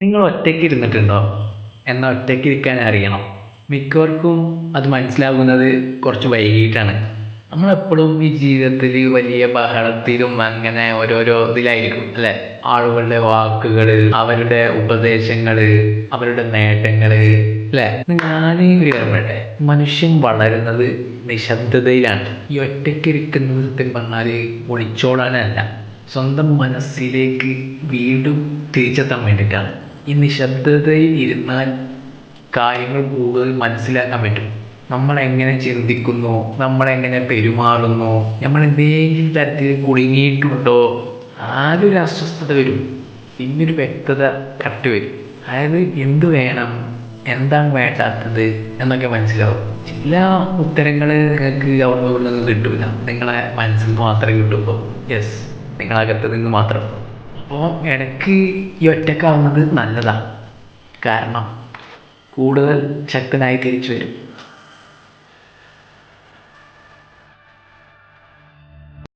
നിങ്ങൾ ഒറ്റയ്ക്ക് ഇരുന്നിട്ടുണ്ടോ? എന്നാൽ ഒറ്റയ്ക്ക് ഇരിക്കാൻ അറിയണം. മിക്കവർക്കും അത് മനസ്സിലാകുന്നത് കുറച്ച് വൈകിട്ടാണ്. നമ്മളെപ്പോഴും ഈ ജീവിതത്തിൽ വലിയ ബഹളത്തിലും അങ്ങനെ ഓരോരോ ഇതിലായിരിക്കും അല്ലേ? ആളുകളുടെ വാക്കുകൾ, അവരുടെ ഉപദേശങ്ങൾ, അവരുടെ നേട്ടങ്ങൾ, അല്ലേ? ഞാൻ ഒരു കാര്യം പറയട്ടെ, മനുഷ്യൻ വളരുന്നത് നിശബ്ദതയിലാണ്. ഈ ഒറ്റയ്ക്ക് ഇരിക്കുന്നത് സത്യം പറഞ്ഞാൽ ഒളിച്ചോടാനല്ല, സ്വന്തം മനസ്സിലേക്ക് വീണ്ടും തിരിച്ചെത്താൻ വേണ്ടിയിട്ടാണ്. ഈ നിശബ്ദതയിൽ ഇരുന്നാൽ കാര്യങ്ങൾ കൂടുതൽ മനസ്സിലാക്കാൻ പറ്റും. നമ്മളെങ്ങനെ ചിന്തിക്കുന്നു, നമ്മളെങ്ങനെ പെരുമാറുന്നു, നമ്മൾ എന്തെങ്കിലും തരത്തിൽ കുടുങ്ങിയിട്ടുണ്ടോ, ആകെ ഒരു അസ്വസ്ഥത വരും. പിന്നൊരു വ്യക്തത കറക്റ്റ് വരും. അതായത് എന്ത് വേണം, എന്താണ് വേണ്ടാത്തത് എന്നൊക്കെ മനസ്സിലാവും. ചില ഉത്തരങ്ങൾ നിങ്ങൾക്ക് അവിടെ ഇവിടെ നിന്ന് കിട്ടൂല, നിങ്ങളെ മനസ്സിൽ നിന്ന് മാത്രമേ കിട്ടുള്ളൂ. യെസ്, നിങ്ങളകത്ത് നിന്ന് മാത്രം. അപ്പോൾ ഇടയ്ക്ക് ഈ ഒറ്റക്കാവുന്നത് നല്ലതാണ്. കാരണം കൂടുതൽ ശക്തനായി തിരിച്ചു വരും.